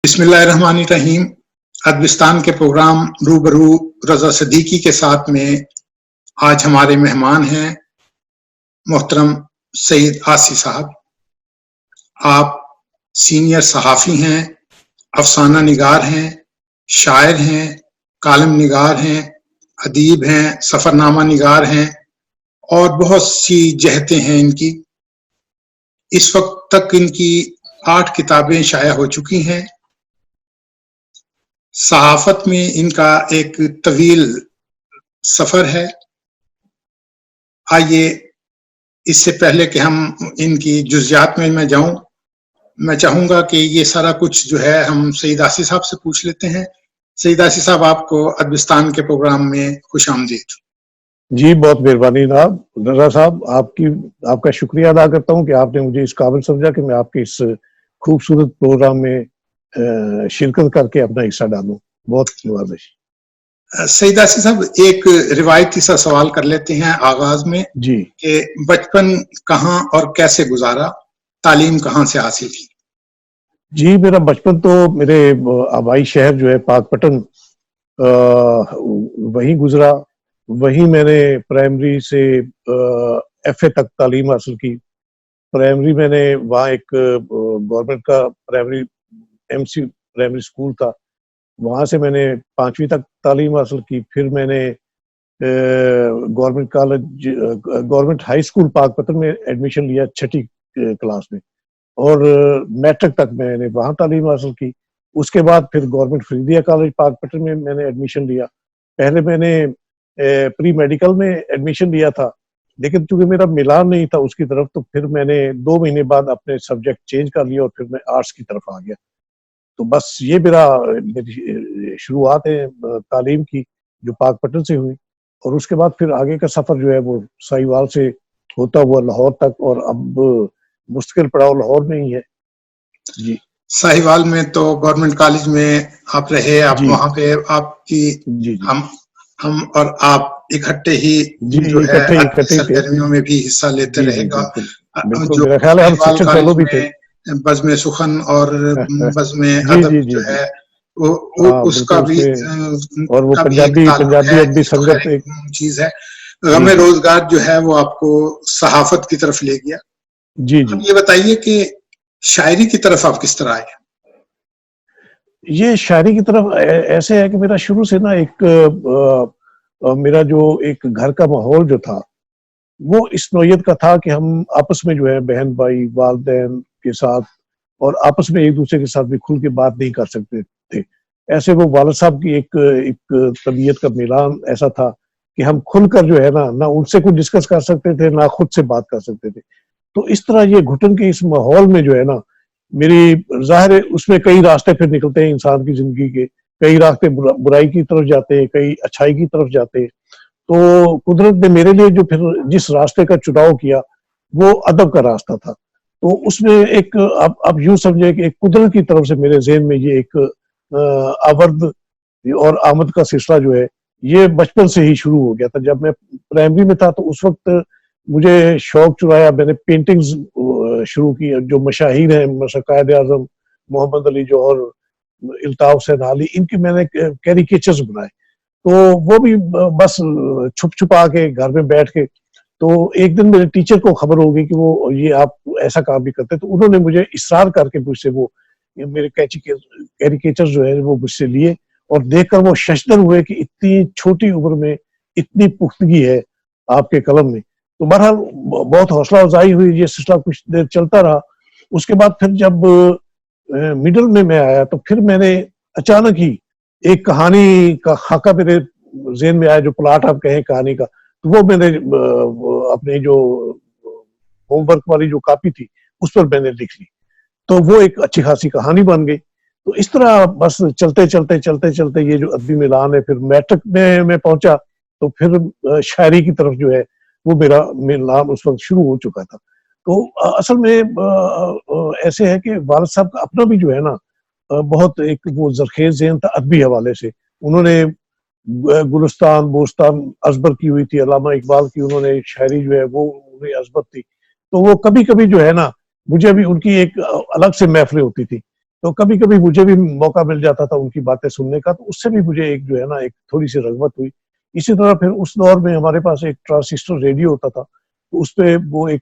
बिस्मिल्लाहिर्रहमानिर्रहीम। अदबिस्तान के प्रोग्राम रूबरू रज़ा सदीकी के साथ में आज हमारे मेहमान हैं मोहतरम सईद आसी साहब। आप सीनियर सहाफ़ी हैं, अफ़साना निगार हैं, शायर हैं, कालम निगार हैं, अदीब हैं, सफ़रनामा निगार हैं और बहुत सी जहतें हैं इनकी। इस वक्त तक इनकी 8 किताबें शाया हो चुकी हैं। सहाफत में इनका एक तवील सफर है। आइए, इससे पहले कि हम इनकी जुज़ियात में मैं जाऊं, मैं चाहूंगा कि ये सारा कुछ जो है हम सईद आसी साहब से पूछ लेते हैं। सईद आसी साहब, आपको अदबिस्तान के प्रोग्राम में खुशामदीद। जी, बहुत मेहरबानी जनाब। रज़ा साहब, आपका शुक्रिया अदा करता हूँ कि आपने मुझे इस काबिल समझा कि मैं आपके इस खूबसूरत प्रोग्राम में शिरकत करके अपना हिस्सा डालूं। बहुत नवाज़िश। सईद आसी साहब, एक रिवायती सा सवाल कर लेते हैं आगाज में जी कि बचपन कहाँ और कैसे गुजारा, तालीम कहाँ से हासिल की? जी, मेरा बचपन तो मेरे आबाई शहर जो है पाकपटन, वहीं गुजरा। वहीं मैंने प्राइमरी से एफए तक तालीम हासिल की। प्राइमरी मैंने वहाँ एक गवर्नमेंट का प्राइमरी एमसी प्राइमरी स्कूल था, वहाँ से मैंने 5वीं तक तालीम हासिल की। फिर मैंने government college government high school Pakpattan में एडमिशन लिया 6ठी क्लास में, और मैट्रिक तक मैंने वहाँ तालीम हासिल की। उसके बाद फिर गवर्नमेंट फरीदिया कॉलेज पाकपतन में मैंने एडमिशन लिया। पहले मैंने प्री मेडिकल में एडमिशन लिया था, लेकिन चूंकि मेरा मिलान नहीं था उसकी तरफ, तो फिर मैंने 2 महीने बाद अपने सब्जेक्ट चेंज कर लिया और फिर मैं आर्ट्स की तरफ आ गया। तो बस ये मेरी शुरुआत है तालीम की, जो पाकपटन से हुई। और उसके बाद फिर आगे का सफर जो है वो साहिवाल से होता हुआ लाहौर तक, और अब मुश्किल पड़ाव लाहौर में ही है। जी, साहिवाल में तो गवर्नमेंट कॉलेज में आप रहे, आप वहां पे आपकी जी, जी, हम और आप इकट्ठे ही जी, जो है इकट्ठे ही थे। सरगर्मियों में भी हिस्सा लेते जी, जी, रहेगा। बिल्कुल, बिल्कुल। जो मेरा ख्याल है हम साहिवाल शिक्षक फेलो कॉलेज भी थे। में बज़्म सुखन और बज़्म जी, अदब जी, जो जी, जी। है वो हाँ, उसका बिल्कुल। भी उसमें और वो एक पंजाबी ताल्लुक है। पंजाबी ये तो संगत खैर एक। चीज है। जी, गमे जी, रोजगार जो है वो आपको सहाफत की तरफ ले गया। जी, जी। अब ये बताइए कि शायरी की तरफ आप किस तरह आए? ये शायरी की तरफ ऐसे है कि मेरा शुरू से ना एक मेरा जो एक घर का माहौल जो था, वो इस नौयत का था कि हम आपस में जो है बहन भाई वालिदैन के साथ और आपस में एक दूसरे के साथ भी खुल के बात नहीं कर सकते थे। ऐसे वो वालिद साहब की एक तबीयत का मिलान ऐसा था कि हम खुलकर जो है ना उनसे कुछ डिस्कस कर सकते थे, ना खुद से बात कर सकते थे। तो इस तरह ये घुटन के इस माहौल में जो है ना, मेरी ज़ाहिर है उसमें कई रास्ते फिर निकलते हैं इंसान की ज़िंदगी के। कई रास्ते बुराई की तरफ जाते हैं, कई अच्छाई की तरफ जाते हैं। तो कुदरत ने मेरे लिए जो फिर जिस रास्ते का चुनाव किया, वो अदब का रास्ता था। तो उसमें एक आप यूँ समझिए कि एक कुदरत की तरफ से मेरे ज़हन में ये एक आवर्द और आमद का सिलसिला जो है, ये बचपन से ही शुरू हो गया था। जब मैं प्राइमरी में था तो उस वक़्त मुझे शौक चुराया, मैंने पेंटिंग्स शुरू की। जो मशाहीर हैं, मसला कायद-ए-आज़म, मोहम्मद अली जौहर, इल्ताफ़ हुसैन अली, इनके मैंने कैरिकेचर्स बनाए। तो वो भी बस छुप-छुपा के घर में बैठ के। तो एक दिन मेरे टीचर को खबर हो गई कि वो ये आप ऐसा काम भी करते हैं, तो उन्होंने मुझे इसरार करके मुझसे वो ये मेरे कैरिकेचर्स जो है वो मुझसे लिए, और देखकर वो शशदर हुए कि इतनी छोटी उम्र में इतनी पुख्तगी है आपके कलम में। तो बहरहाल बहुत हौसला अफ़ज़ाई हुई, ये सिलसिला कुछ देर चलता रहा। उसके बाद फिर जब मिडल में मैं आया तो फिर मैंने अचानक ही एक कहानी का खाका मेरे ज़हन में आया, जो प्लॉट आप कहें कहानी का, तो वो मैंने अपने जो होमवर्क वाली जो कॉपी थी, उस पर मैंने लिख ली। तो वो एक अच्छी खासी कहानी बन गई। तो इस तरह बस चलते-चलते ये जो अदबी मिलान है, फिर मैट्रिक में मैं पहुँचा, तो फिर शायरी की तरफ जो है, वो मेरा मिलान उस वक़्त शुरू हो चुका था। तो असल में ऐसे है कि वालिद साहब का अपना भी जो है ना, बहुत एक वो ज़रख़ेज़ ज़हन था अदबी हवाले से। उन्होंने गुलिस्तान, बोस्तान अज़बर की हुई थी, अल्लामा इक़बाल की उन्होंने शायरी जो है वो उन्हें अज़मत थी। तो वो कभी-कभी जो है ना, मुझे भी उनकी एक अलग से महफ़िलें होती थी। तो कभी कभी मुझे भी मौका मिल जाता था उनकी बातें सुनने का, तो उससे भी मुझे एक जो है ना एक थोड़ी सी रगबत हुई। इसी तरह फिर उस दौर में हमारे पास एक ट्रांसिस्टर रेडियो होता था, तो उस पे वो एक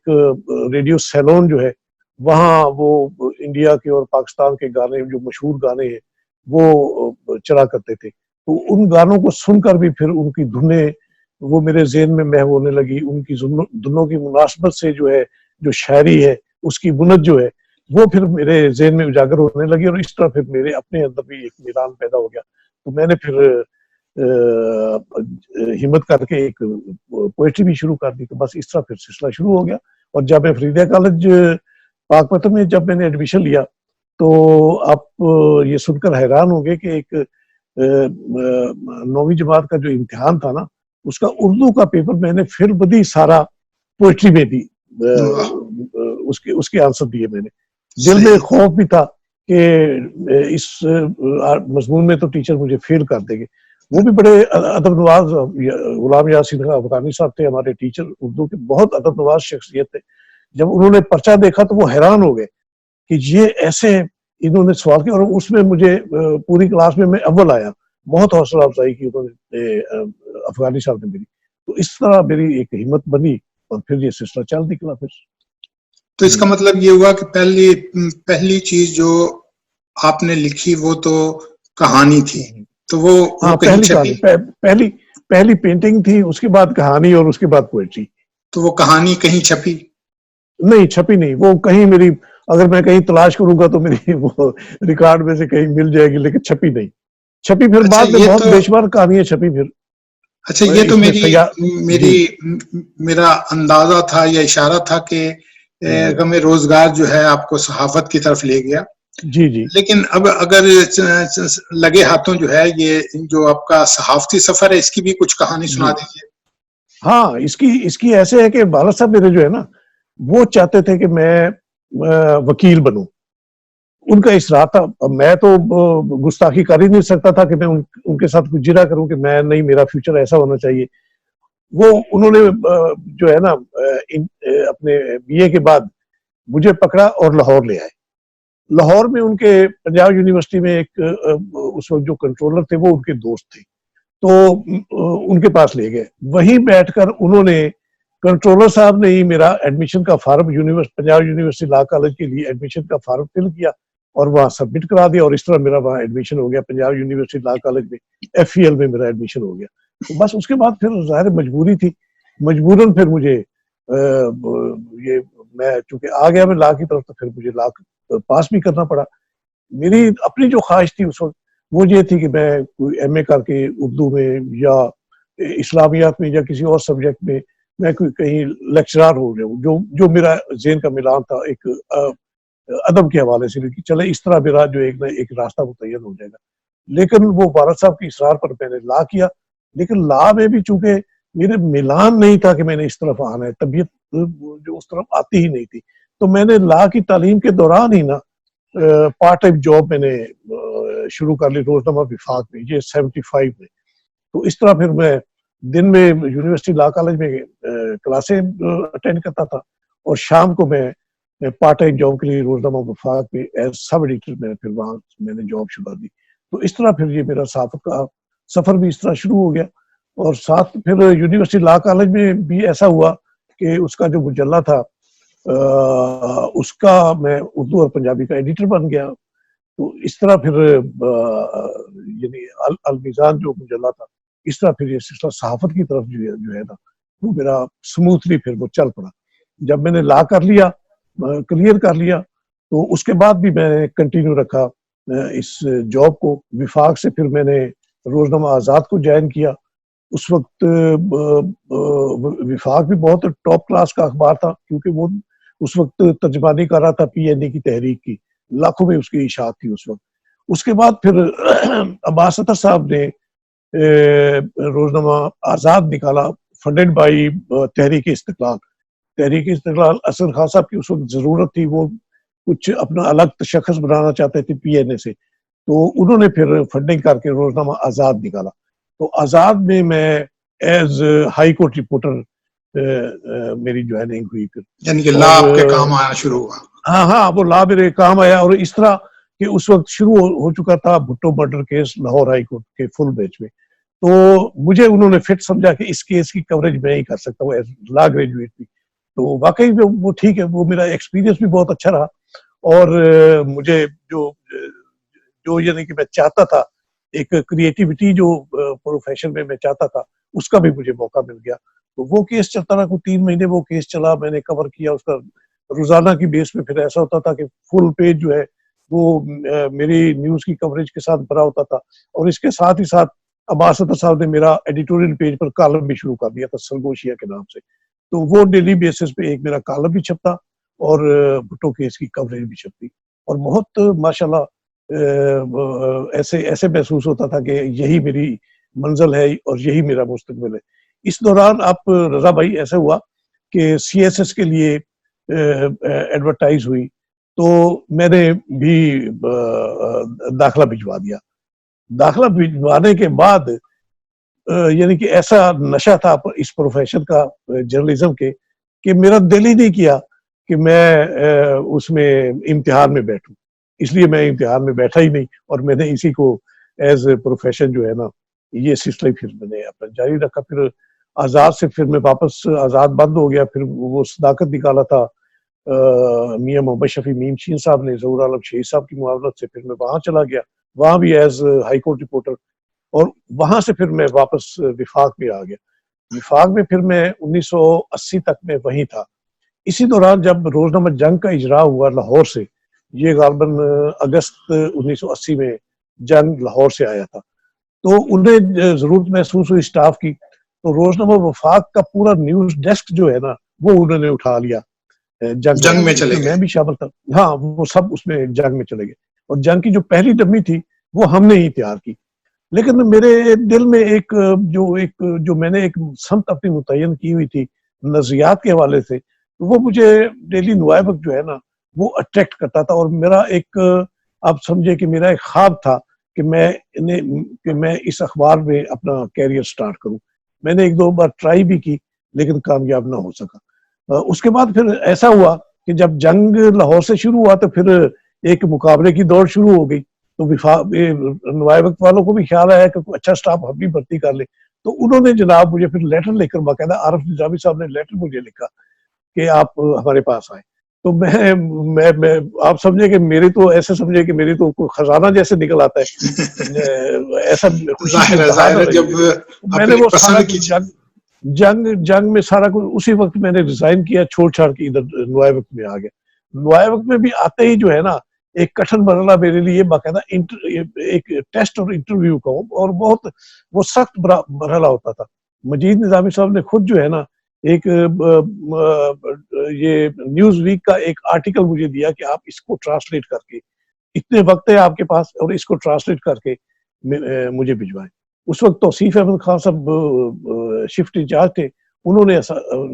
रेडियो सैलोन जो है, वहाँ वो इंडिया के और पाकिस्तान के गाने जो मशहूर गाने हैं वो चला करते थे। तो उन गानों को सुनकर भी फिर उनकी धुनें वो मेरे ज़हन में महव होने लगी। उनकी धुनों की मुनासबत से जो है, जो शायरी है, उसकी बुनत जो है, वो फिर मेरे ज़हन में उजागर होने लगी और इस तरह फिर मेरे अपने अंदर भी एक मीरान पैदा हो गया। तो मैंने फिर हिम्मत करके एक पोएट्री भी शुरू कर दी। तो बस इस तरह फिर सिलसिला शुरू हो गया। और जामिया फरीदिया कॉलेज पाकपतन में जब मैंने एडमिशन लिया, तो आप ये सुनकर हैरान होंगे कि एक 9वीं जमात का जो इम्तिहान था ना, उसका उर्दू का पेपर मैंने फिर बदी सारा पोएट्री में दी। वाह, उसके उसके आंसर दिए मैंने। दिल में सही। खौफ भी था कि इस मजमून में तो टीचर मुझे फेल कर देंगे। वो भी बड़े अदब नवाज गुलाम यासीन अफगानी साहब थे हमारे टीचर, उर्दू के बहुत अदब नवाज शख्सियत थे। जब उन्होंने पर्चा देखा तो वो हैरान हो गए कि ये ऐसे इन्होंने सवाल किया, और उसमें मुझे पूरी क्लास में मैं अव्वल आया। बहुत हौसला अफजाई की उन्होंने अफगानी साहब ने मेरी। तो इस तरह मेरी एक हिम्मत बनी और फिर ये सिलसिला चल निकला फिर। तो इसका मतलब ये हुआ कि पहली पहली चीज जो आपने लिखी वो तो कहानी थी, तो वो हाँ, कहीं पहली कहानी, छपी? पहली पेंटिंग थी, उसके बाद कहानी और उसके बाद पोएट्री। तो वो कहानी कहीं छपी? नहीं, छपी नहीं। वो कहीं मेरी, अगर मैं कहीं तलाश करूंगा तो मेरी वो रिकॉर्ड में से कहीं मिल जाएगी, लेकिन छपी नहीं। छपी फिर अच्छा बाद में ये बहुत तो बेशुमार कहानियां छपी फिर। अच्छा ये तो इसमें मेरी सया मेरी जी। मेरा अंदाजा था या इशारा था कि गम रोजगार जो है आपको सहाफत की तरफ ले गया। जी जी। लेकिन अब अगर लगे हाथों जो है ये जो आपका सहाफती सफर है, इसकी भी कुछ कहानी सुना जी दीजिए। हाँ, इसकी इसकी ऐसे है कि बाला साहब मेरे जो है ना, वो चाहते थे कि मैं वकील बनूं। उनका इसरार था। अब मैं तो गुस्ताखी कर ही नहीं सकता था कि मैं उनके साथ कुछ जिरा करूं कि मैं नहीं, मेरा फ्यूचर ऐसा होना चाहिए। वो उन्होंने जो है ना अपने बीए के बाद मुझे पकड़ा और लाहौर ले आए। लाहौर में उनके पंजाब यूनिवर्सिटी में एक उस वक्त जो कंट्रोलर थे वो उनके दोस्त थे, तो उनके पास ले गए। वहीं बैठकर उन्होंने, कंट्रोलर साहब ने ही मेरा एडमिशन का form Punjab university law college के लिए एडमिशन का फॉर्म फिल किया और वहां सबमिट करा दिया, और इस तरह मेरा वहां एडमिशन हो गया पंजाब यूनिवर्सिटी लॉ कॉलेज में। एफईएल में मेरा एडमिशन हो गया। तो बस उसके बाद फिर जाहिर मजबूरी थी, मजबूरन फिर मुझे ये, मैं चूंकि आ गया मैं लॉ की तरफ, तो फिर मुझे लॉ पास भी करना पड़ा। मेरी अपनी जो ख्वाहिश थी उस वक्त वो ये थी कि मैं कोई एमए करके उर्दू में या इस्लामियात में या किसी और सब्जेक्ट में मैं कोई कहीं लेक्चरार हो जाऊं, जो जो मेरा ज़हन का मिलान था एक अदब के हवाले से भी, कि चले इस तरह मेरा जो एक ना एक रास्ता मुतय्यन हो जाएगा। लेकिन वो भारत साहब के इसरार पर मैंने लॉ किया। लेकिन लॉ में भी चूंकि मेरे मिलान नहीं था कि मैंने इस तरफ आना है, तबीयत जो उस तरफ आती ही नहीं थी, तो मैंने लॉ की तालीम के दौरान ही ना पार्ट टाइम जॉब मैंने शुरू कर ली रोजनामा विफाक में, ये 75 में। तो इस तरह फिर मैं दिन में यूनिवर्सिटी लॉ कॉलेज में क्लासें अटेंड करता था, और शाम को मैं पार्ट टाइम जॉब के लिए रोजनामा विफाक में एज सब एडिटर में फिर वहां मैंने जॉब शुरू दी। तो इस तरह फिर ये मेरा सहाफत का सफर भी इस तरह शुरू हो गया। और साथ फिर यूनिवर्सिटी लॉ कॉलेज में भी ऐसा हुआ कि उसका जो मुजल्ला था उसका मैं उर्दू और पंजाबी का एडिटर बन गया। तो इस तरह फिर यानी अल मीज़ान जो मुजल्ला था, इस तरह फिर ये सिलसिला सहाफत की तरफ जो है ना, वो मेरा स्मूथली फिर वो चल पड़ा। जब मैंने लॉ कर लिया, क्लियर कर लिया, तो उसके बाद भी मैंने कंटिन्यू रखा इस जॉब को। विफाक से फिर मैंने रोजनामा आज़ाद को ज्वाइन किया। उस वक्त विफाक भी बहुत टॉप क्लास का अखबार था, क्योंकि वो उस वक्त तर्जमानी कर रहा था पीएनए की तहरीक की, लाखों में उसकी इशाअत थी उस वक्त। उसके बाद फिर अब्बास अतर साहब ने रोजनामा आज़ाद निकाला, funded by Tehreek Istiklal. Tehreek Istiklal Asad Khan साहब की उस वक्त जरूरत थी, वो कुछ अपना अलग तशख्खुस बनाना चाहते थे पीएनए से, तो उन्होंने फिर फंडिंग करके रोजनामा आज़ाद निकाला। तो आज़ाद में मैं एज हाई कोर्ट रिपोर्टर मेरी ज्वाइनिंग हुई फिर। यानी कि ला और आपके काम आना शुरू हुआ। हाँ हाँ, वो ला मेरे काम आया। और इस तरह कि उस वक्त शुरू हो चुका था Bhutto murder case Lahore high court के फुल बेंच में। तो मुझे उन्होंने फिट समझा कि इस केस की कवरेज मैं ही कर सकता हूँ एज लॉ ग्रेजुएट भी। तो वाकई में वो ठीक है, वो मेरा एक्सपीरियंस भी बहुत अच्छा रहा। और मुझे जो जो यानी कि मैं चाहता था, एक क्रिएटिविटी जो प्रोफेशन में मैं चाहता था, उसका भी मुझे मौका मिल गया। तो वो केस चलता रहा, कुछ 3 महीने वो केस चला, मैंने कवर किया उसका। रोजाना की बेस पे फिर ऐसा होता था कि फुल पेज जो है वो मेरी न्यूज की कवरेज के साथ भरा होता था। और इसके साथ ही साथ अब्बास सत्तर साहब ने मेरा एडिटोरियल पेज पर कॉलम भी शुरू कर दिया था सरगोशिया के नाम से। तो वो डेली बेसिस पे एक मेरा कॉलम भी छपता और भुट्टो केस की कवरेज भी छपती। और बहुत माशाल्लाह ऐसे ऐसे महसूस होता था कि यही मेरी मंजिल है और यही मेरा मुस्तकबिल है। इस दौरान आप रजा भाई ऐसा हुआ कि सीएसएस के लिए एडवर्टाइज हुई, तो मैंने भी दाखिला भिजवा दिया। दाखिला भिजवाने के बाद यानी कि ऐसा नशा था इस प्रोफेशन का, जर्नलिज्म के, कि मेरा दिल ही नहीं किया कि मैं उसमें इम्तिहान में बैठूं। इसलिए मैं इम्तिहान में बैठा ही नहीं और मैंने इसी को एज ए प्रोफेशन जो है ना, ये सिलसिला फिर मैंने अपना जारी रखा। फिर आज़ाद से फिर मैं वापस, आज़ाद बंद हो गया, फिर वो सदाकत निकाला था मियां मोहम्मद शफी मीम शीन साहब ने ज़हूर आलम शहीद साहब की मुआवनत से। फिर मैं वहां चला गया, वहां भी एज हाई कोर्ट रिपोर्टर। और वहां से फिर मैं वापस विफाक में आ गया। विफाक में फिर मैं 1980 तक में वहीं था। इसी दौरान जब रोजनामा जंग का इजरा हुआ लाहौर से, ये गालबन अगस्त 1980 में जंग लाहौर से आया था, तो उन्हें जरूरत महसूस हुई स्टाफ की, तो रोजनामा वफाक का पूरा न्यूज डेस्क जो है ना, वो उन्होंने उठा लिया जंग जंग वालों में ने, चले जिसमें गए। मैं भी शामिल था। हाँ, वो सब उसमें जंग में चले गए। और जंग की जो पहली डमी थी वो हमने ही तैयार की। लेकिन मेरे दिल में जो मैंने एक समत अपनी मुतय्यन की हुई थी नजरियात के हवाले से, तो वो मुझे डेली नुआइब जो है ना, वो अट्रैक्ट करता था। और मेरा एक, आप समझे कि मेरा एक ख्वाब था कि मैं इस अखबार में अपना कैरियर स्टार्ट करूं। मैंने 1-2 बार ट्राई भी की, लेकिन कामयाब ना हो सका। उसके बाद फिर ऐसा हुआ कि जब जंग लाहौर से शुरू हुआ, तो फिर एक मुकाबले की दौड़ शुरू हो गई। तो नुआए वक्त वालों को भी ख्याल आया कि अच्छा स्टाफ हम भी भर्ती कर ले। तो उन्होंने जनाब मुझे फिर लेटर लेकर, बाकायदा आरिफ निजामी साहब ने लेटर मुझे लिखा कि आप हमारे पास आए। तो मैं आप समझे कि मेरी तो, ऐसे समझे कि मेरी तो कोई खजाना जैसे निकल आता है, ऐसा खुशी की इंतहा जाहिर ना है, रही जब मुझे। तो मैंने अपनी वो सारा पसंद की कुछ जंग में सारा कुछ उसी वक्त मैंने रिजाइन किया, छोड़ छाड़ के इधर नुआए वक्त में आ गया। नुआए वक्त में भी आते ही जो है ना, एक कठिन मरला मेरे लिए बाकायदा एक टेस्ट और इंटरव्यू का, और बहुत वो सख्त मरहला होता था। मजीद निजामी साहब ने खुद जो है ना, एक ये न्यूज वीक का एक आर्टिकल मुझे दिया कि आप इसको ट्रांसलेट करके, इतने वक्त है आपके पास और इसको ट्रांसलेट करके मुझे भिजवाएं। उस वक्त तौसीफ अहमद खान साहब शिफ्ट इंचार्ज थे। उन्होंने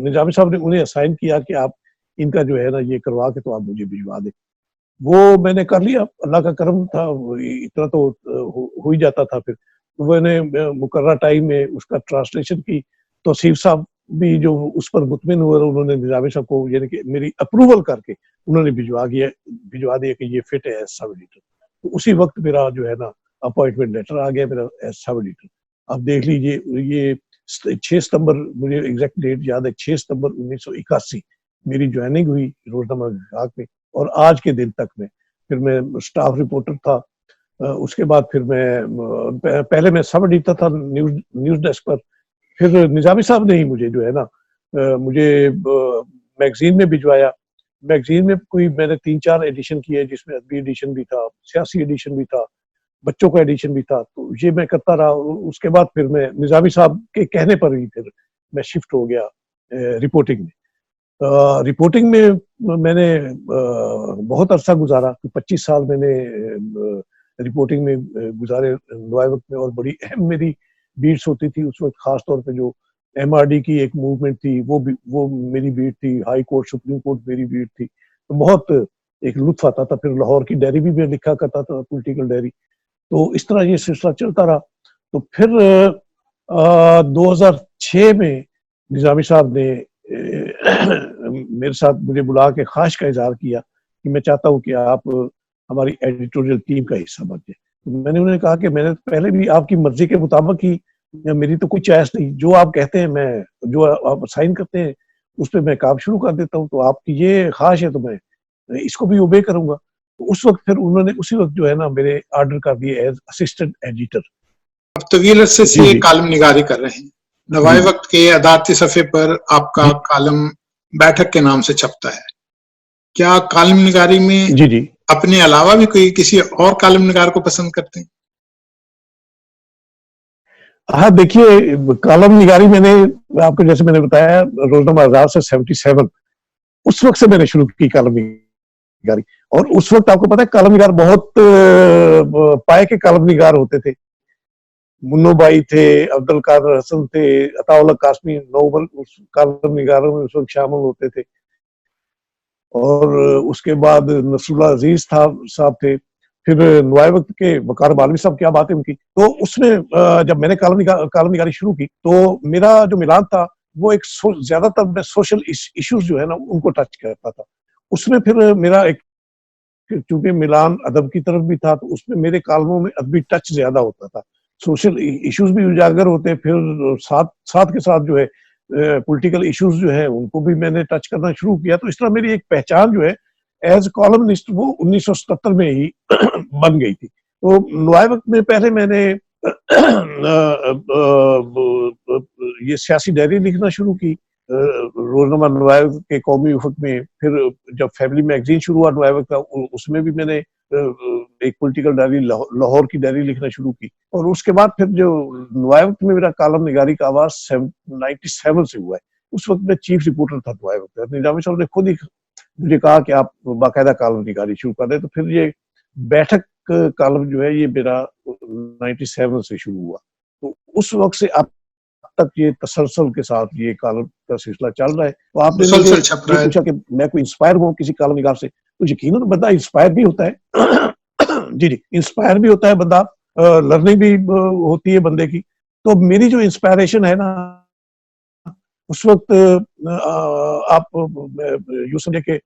निजामी साहब ने उन्हें असाइन किया कि आप इनका जो है ना ये करवा के तो आप मुझे भिजवा दें। वो मैंने कर लिया, अल्लाह का करम था, इतना तो हो ही जाता था। फिर तो मैंने मुकर्रर टाइम में उसका ट्रांसलेशन की। तौसीफ साहब भी जो उस पर मुतमिन हुए, उन्होंने निजामी साहब को यानी कि मेरी अप्रूवल करके उन्होंने भिजवा दिया कि ये फिट है एज सब एडिटर। तो उसी वक्त मेरा जो है ना अपॉइंटमेंट लेटर आ गया मेरा एज सब एडिटर। अब देख लीजिए, ये 6 सितंबर, मुझे एग्जैक्ट डेट याद है, 6 सितंबर 1981 मेरी ज्वाइनिंग हुई रोजनामा विभाग में। और आज के दिन तक में फिर मैं स्टाफ रिपोर्टर था। उसके बाद फिर मैं पहले मैं सब एडिटर था न्यूज डेस्क पर। फिर निजामी साहब ने ही मुझे जो है ना, मुझे मैगजीन में भिजवाया। मैगजीन में कोई मैंने 3-4 एडिशन किए, जिसमें अदबी एडिशन भी था, सियासी एडिशन भी था, बच्चों का एडिशन भी था। तो ये मैं करता रहा। उसके बाद फिर मैं निजामी साहब के कहने पर ही फिर मैं शिफ्ट हो गया रिपोर्टिंग में। रिपोर्टिंग में मैंने बहुत अरसा गुजारा, 25 साल मैंने रिपोर्टिंग में गुजारे नुआए वक्त में। और बड़ी अहम मेरी बीट्स होती थी उस वक्त, खास तौर पे जो एमआरडी की एक मूवमेंट थी, वो मेरी बीट थी। हाई कोर्ट, सुप्रीम कोर्ट मेरी बीट थी। तो बहुत एक लुत्फ आता था। फिर लाहौर की डायरी भी मैं लिखा करता था, पॉलिटिकल डायरी। तो इस तरह ये सिलसिला चलता रहा। तो फिर 2006 में निजामी साहब ने मेरे साथ मुझे बुला के ख्वाहिश का इजहार किया कि मैं चाहता हूँ कि आप हमारी एडिटोरियल टीम का हिस्सा बन गए। तो मैंने उन्हें कहा कि मैंने पहले भी आपकी मर्जी के मुताबिक ही, मेरी तो कोई चॉइस नहीं, जो आप कहते हैं मैं, जो आप साइन करते हैं उस पर मैं काम शुरू कर देता हूँ, तो आपकी ये ख्वाहिश है तो मैं इसको भी ओबे करूंगा। तो उस वक्त फिर उन्होंने उसी वक्त जो है ना मेरे ऑर्डर कर दिए एज असिस्टेंट एडिटर। अब तवील अरसे जी से जी कालम निगारी कर रहे हैं। जी नवाए जी वक्त के अदालती सफ़े पर आपका जी कालम बैठक के नाम से छपता है। क्या कालम निगारी में जी जी। अपने अलावा भी कोई किसी और कालम निगार को पसंद करते हैं? हाँ देखिए, कालम निगारी मैंने आपको जैसे मैंने बताया रोजनामा आजाद से 77 उस वक्त से मैंने शुरू की कालम निगारी। और उस वक्त आपको पता है कालम निगार बहुत पाए के कालम निगार होते थे। मुन्नो भाई थे, अब्दुल कादर हसन थे, अताउल्ला कासमी, नौबल उस कालम निगारों में उस वक्त शामिल होते थे। और उसके बाद नसरुल्लाह अजीज था साहब थे, फिर नुआए वक्त के वकार बालवी साहब, क्या बात है उनकी। तो उसमें जब मैंने कालम निगारी शुरू की तो मेरा जो मिलान था वो एक ज्यादातर मैं सोशल इश्यूज जो है ना उनको टच करता था। उसमें फिर मेरा एक, चूंकि मिलान अदब की तरफ भी था तो उसमें मेरे कालमों में अदबी टच ज्यादा होता था, सोशल इश्यूज भी उजागर होते, फिर साथ साथ के साथ जो है पॉलिटिकल इश्यूज जो है उनको भी मैंने टच करना शुरू किया। तो इस तरह मेरी एक पहचान जो है एज कॉलमनिस्ट वो 1977 में ही बन गई थी। तो नुआए वक्त में पहले मैंने ये सियासी डायरी लिखना शुरू की रोजनामा नुआए के कौमी उफक में। फिर जब फैमिली मैगजीन शुरू हुआ नुआए वक्त का, उसमें भी मैंने एक पॉलिटिकल डायरी लाहौर की डायरी लिखना शुरू की। और उसके बाद फिर जो नुआए वक्त में मेरा कालम निगारी का आवाज 97 से हुआ है। उस वक्त मैं चीफ रिपोर्टर था नुआए वक्त। निजामी साहब ने खुद ही मुझे कहा कि आप बाकायदा कालम निगारी शुरू कर दें। तो फिर ये बैठक कालम जो है ये मेरा 97 से शुरू हुआ। तो उस वक्त से अब तक ये तसलसल के साथ ये कालम का सिलसिला चल रहा है। तो आपने मुझे मुसलसल छप ये रहा है। पूछा कि मैं कोई इंस्पायर हूँ किसी कालम निगार से, तो यकीनन बंदा इंस्पायर भी होता है जी जी, इंस्पायर भी होता है बंदा, लर्निंग भी होती है बंदे की। तो मेरी जो इंस्पायरेशन है ना उस वक्त आप यूं समझे कि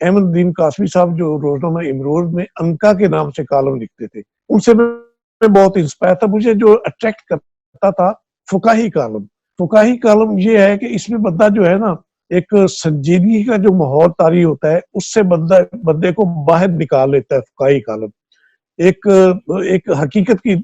अहमदुद्दीन कासमी साहब जो रोजनामा इमरोज में अनका के नाम से कालम लिखते थे, उनसे मैं बहुत इंस्पायर था। मुझे जो अट्रैक्ट करता था फुकाही कालम। फुकाही कालम ये है कि इसमें बंदा जो है ना एक संजीदगी का जो माहौल तारी होता है उससे बंदे को बाहर निकाल लेता है। फुकाही कालम एक एक हकीकत की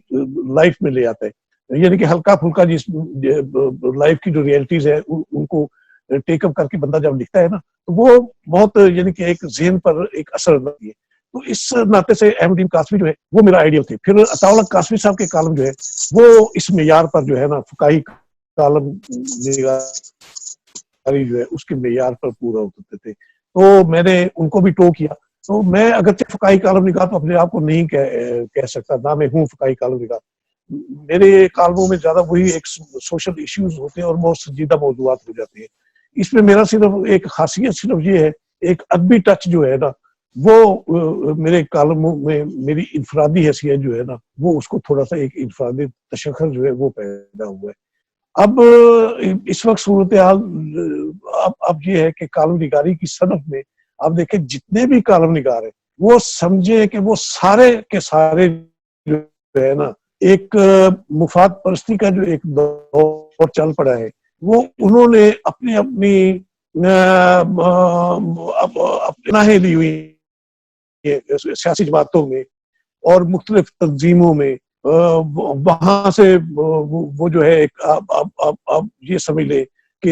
लाइफ में ले आता है, यानी कि हल्का फुल्का जिस लाइफ की जो रियलिटीज है उनको टेकअप करके बंदा जब लिखता है ना तो वो बहुत यानी कि एक ज़हन पर एक असर डालती है। तो इस नाते से अहमदीन कासमी जो है वो मेरा आइडियल थे। फिर अताउल्ला कासमी साहब के कालम जो है वो इस मेयार पर जो है ना फुकाही कालम निगारी जो है उसके मेयार पर पूरा उतरते थे। तो मैंने उनको भी टो किया। तो मैं अगर फुकाही कालम निगार तो अपने आप को नहीं कह सकता, ना मैं हूँ फुकाही कालम निगार। मेरे कालमों में ज्यादा वही एक सोशल इश्यूज होते हैं और बहुत संजीदा मौजूआत हो जाते हैं। इसमें मेरा सिर्फ एक खासियत सिर्फ ये है, एक अदबी टच जो है ना वो मेरे कालमों में मेरी इनफरादी हैसियत जो है ना वो उसको थोड़ा सा एक इनफरादी तशक्कुर जो है वो पैदा हुआ है। अब इस वक्त सूरत हाल अब ये है कि कालम निगारी की सनफ में आप देखें जितने भी कालम निगार है वो समझे कि वो सारे के सारे जो है ना एक मुफाद परस्ती का जो एक दौर चल पड़ा है वो उन्होंने अपनी अपनी अपनाहे ली हुई सियासी जमातों में और मुख्तलिफ तंजीमों में। वहां से वो जो है एक आप ये समझ ले कि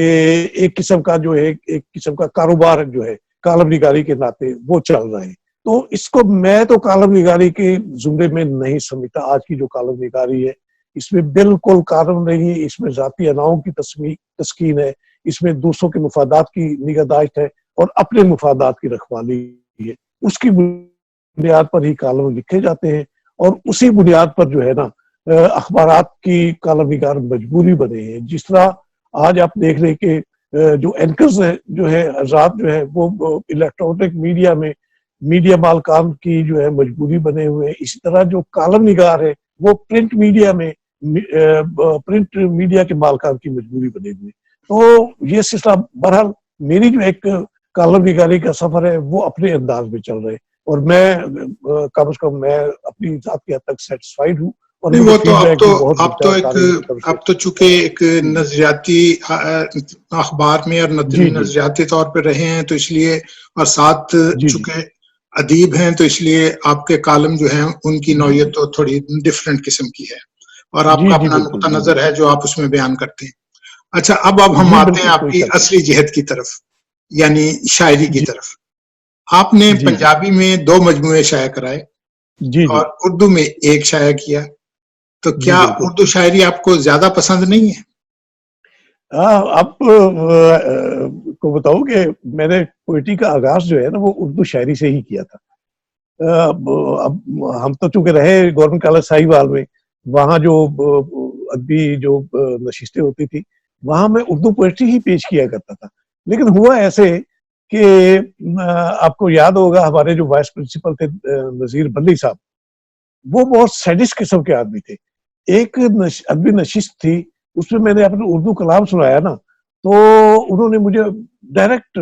एक किस्म का जो है एक किस्म का कारोबार जो है कालम निगारी के नाते वो चल रहा है। तो इसको मैं तो कालम निगारी के जुमरे में नहीं समझता। आज की जो कालम निगारी है इसमें बिल्कुल कालम नहीं, इसमें जाती अनाओं की तस्कीन है, इसमें दूसरों के मुफादात की निगहदाश्त है और अपने मुफादात की रखवाली है। उसकी बुनियाद पर ही कालम लिखे जाते हैं और उसी बुनियाद पर जो है ना अखबारात की कालम निगार मजबूरी बने हैं। जिस तरह आज आप देख रहे कि जो एंकर्स है जो है हजरात जो है वो इलेक्ट्रॉनिक मीडिया में मीडिया मालकान की जो है मजबूरी बने हुए हैं, इसी तरह जो कालम निगार है वो प्रिंट मीडिया में प्रिंट मीडिया के मालकान की मजबूरी बने हुए। तो ये सिलसिला बहरहाल मेरी जो एक कालम निगारी का सफर है वो अपने अंदाज में चल रहे। और मैं कम से कम मैं अपनी जात की हद तक सेटिस्फाइड हूँ और नहीं, मुझे वो तो फीडबैक भी बहुत मिलता है कारीगरों की तरफ से। अब तो चूंकि एक नजरियाती अखबार में और जी जी नजरियाती तौर पे रहे हैं, तो इसलिए, और साथ जी जी चूंकि अदीब हैं, तो इसलिए आपके कालम जो हैं उनकी नौयत तो थोड़ी डिफरेंट किस्म की है, और जी आपका जी अपना बिल्कुल नुक्ता बिल्कुल नजर है जो आप उसमें बयान करते हैं। अच्छा, अब हम जी आते हैं बिल्कुल, कोई आपकी शक नहीं। असली जिहद की तरफ, यानी शायरी की जी तरफ। आपने जी जी पंजाबी में 2 मजमूए शाया कराए जी जी और उर्दू में एक शाया किया, तो जी क्या बिल्कुल। उर्दू शायरी आपको ज्यादा पसंद नहीं है? आप को बताऊं कि मैंने पोइट्री का आगाज जो है ना वो उर्दू शायरी से ही किया था। अब हम तो चूंकि रहे गवर्नमेंट कॉलेज साहिवाल में, वहाँ जो अदबी जो नशिस्तें होती थी, वहाँ मैं उर्दू पोइट्री ही पेश किया करता था। लेकिन हुआ ऐसे कि आपको याद होगा हमारे जो वाइस प्रिंसिपल थे नजीर बल्ली साहब, वो बहुत सैडिस्ट किस्म के आदमी थे। एक अदबी नशिस्त थी, उसमें मैंने अपने उर्दू कलाम सुनाया ना, तो उन्होंने मुझे डायरेक्ट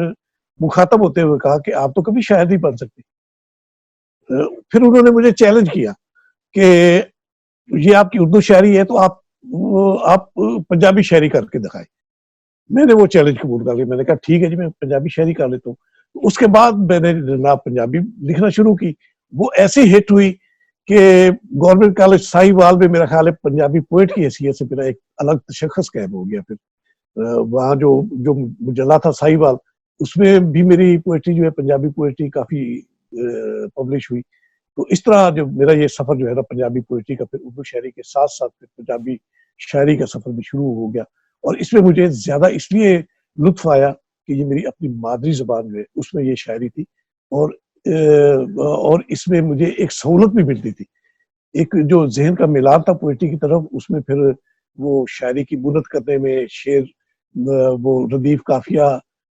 मुखातब होते हुए कहा कि आप तो कभी शायर नहीं बन सकते। फिर उन्होंने मुझे चैलेंज किया कि ये आपकी उर्दू शायरी है, तो आप पंजाबी शायरी करके दिखाएं। मैंने वो चैलेंज कबूल कर लिया। मैंने कहा ठीक है जी, मैं पंजाबी शायरी कर लेता हूँ। तो उसके बाद मैंने जनाब पंजाबी लिखना शुरू की। वो ऐसी हिट हुई कि गवर्नमेंट कॉलेज साहिवाल में मेरा ख्याल है पंजाबी पोइट की हैसियत से मेरा एक अलग तशख्खुस कायम हो गया। फिर वहाँ जो जो मुजल्ला था साहिवाल, उसमें भी मेरी पोइट्री जो है पंजाबी पोइट्री काफी पब्लिश हुई। तो इस तरह जो मेरा ये सफर जो है ना पंजाबी पोइट्री का, फिर उर्दू शायरी के साथ साथ फिर पंजाबी शायरी का सफर भी शुरू हो गया। और इसमें मुझे ज्यादा इसलिए लुत्फ आया कि ये मेरी अपनी मादरी जबान जो है उसमें ये शायरी थी, और इसमें मुझे एक सहूलत भी मिलती थी। एक जो जहन का मिलान था पोइट्री की तरफ, उसमें फिर वो शायरी की बुनत करने में, शेर वो रदीफ काफिया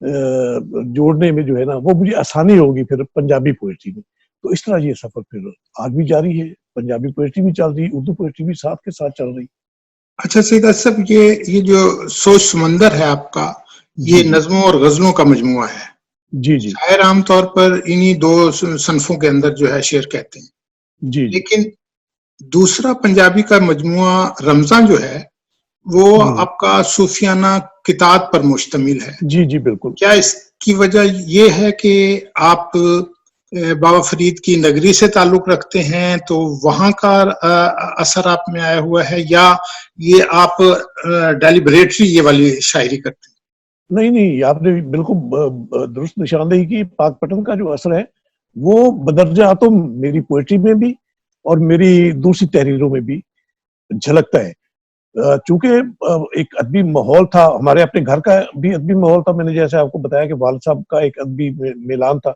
जोड़ने में जो है ना, वो मुझे आसानी होगी फिर पंजाबी पोइट्री में। तो इस तरह ये सफर फिर आज भी जारी है। पंजाबी पोइट्री भी चल रही, उर्दू पोइट्री भी साथ के साथ चल रही। अच्छा सईद असफ, ये जो सोच समंदर है आपका, ये जी जी नज्मों और गजलों का मजमुआ है। जी जी शायर आमतौर पर इन्हीं 2 सनफों के अंदर जो है शेर कहते हैं, जी जी। लेकिन दूसरा पंजाबी का मजमुआ रमजान जो है, वो आपका सूफियाना किताब पर मुश्तमिल है। जी जी बिल्कुल। क्या इसकी वजह ये है कि आप बाबा फरीद की नगरी से ताल्लुक रखते हैं, तो वहां का असर आप में आया हुआ है, या ये आप डेलिबरेटली ये वाली शायरी करते हैं? नहीं नहीं, आपने बिल्कुल दुरुस्त निशानदेही की। पाकपटन का जो असर है वो बदरजा तो मेरी पोइट्री में भी और मेरी दूसरी तहरीरों में भी झलकता है। चूंकि एक अदबी माहौल था, हमारे अपने घर का भी अदबी माहौल था। मैंने जैसे आपको बताया कि वालिद साहब का एक अदबी मिलान था,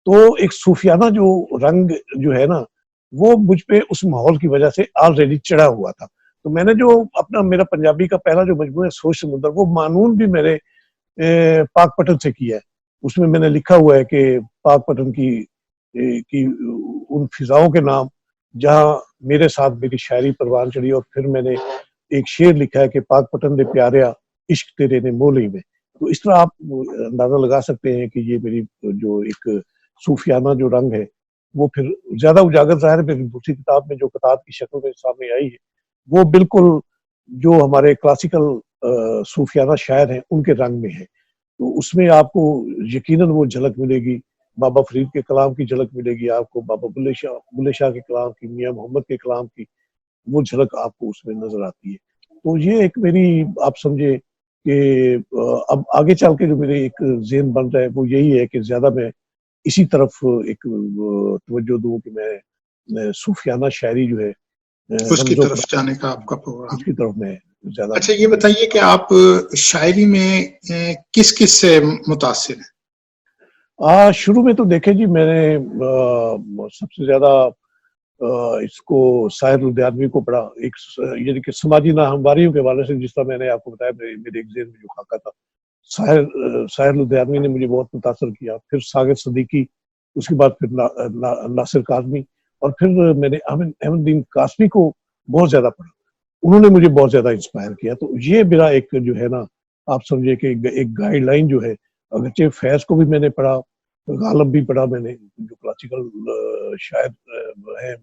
तो एक सूफियाना जो रंग जो है ना, वो मुझ पे उस माहौल की वजह से ऑलरेडी चढ़ा हुआ था। तो मैंने जो अपना मेरा पंजाबी का पहला जो मजमू है सोच समुंदर, वो मानून भी मेरे पाकपटन से किया है। उसमें मैंने लिखा हुआ है कि पाकपटन की उन फिजाओं के नाम जहां मेरे साथ मेरी शायरी परवान चढ़ी। और फिर मैंने एक शेर लिखा है कि पाकपटन दे प्यारिया इश्क तेरे ने मोली में। तो इस तरह आप अंदाजा लगा सकते हैं कि ये मेरी जो एक सूफियाना जो रंग है, वो फिर ज्यादा उजागर ज़ाहिर है मेरी दूसरी किताब में जो किताब की शक्ल में सामने आई है, वो बिल्कुल जो हमारे क्लासिकल सूफियाना शायर हैं उनके रंग में है। तो उसमें आपको यकीनन वो झलक मिलेगी, बाबा फरीद के कलाम की झलक मिलेगी आपको, बाबा बुल्ले शाह के कलाम की, मियाँ मोहम्मद के कलाम की वो झलक आपको उसमें नजर आती है। तो ये एक मेरी आप समझे कि अब आगे चल के जो मेरे एक ज़हन बन रहा है वो यही है कि ज्यादा मैं इसी तरफ एक तवज्जो दूं कि मैं सूफियाना शायरी जो है उसकी रमजो तरफ जाने का आपका प्रोग्राम? उसकी तरफ मैं ज्यादा। अच्छा, ये बताइए कि आप शायरी में किस किस से मुतासिर हैं? शुरू में तो देखे जी, मैंने सबसे ज्यादा इसको साहिर लुधियानवी को पढ़ा। एक यानी कि समाजी नाहमवारियों के हवाले से, जिस तरह मैंने आपको बताया मेरे एक ज़हन में जो खाका था, साहिर लुधियानवी ने मुझे बहुत मुतासर किया। फिर सागिर सदीकी, उसके बाद फिर नासिर काज़मी, और फिर मैंने अहमदीन कासमी को बहुत ज्यादा पढ़ा। उन्होंने मुझे बहुत ज्यादा इंस्पायर किया। तो ये मेरा एक जो है ना, आप समझिए कि एक गाइडलाइन जो है। अगरचे फैज को भी मैंने पढ़ा, गालब भी पढ़ा मैंने, जो क्लासिकल शायर है।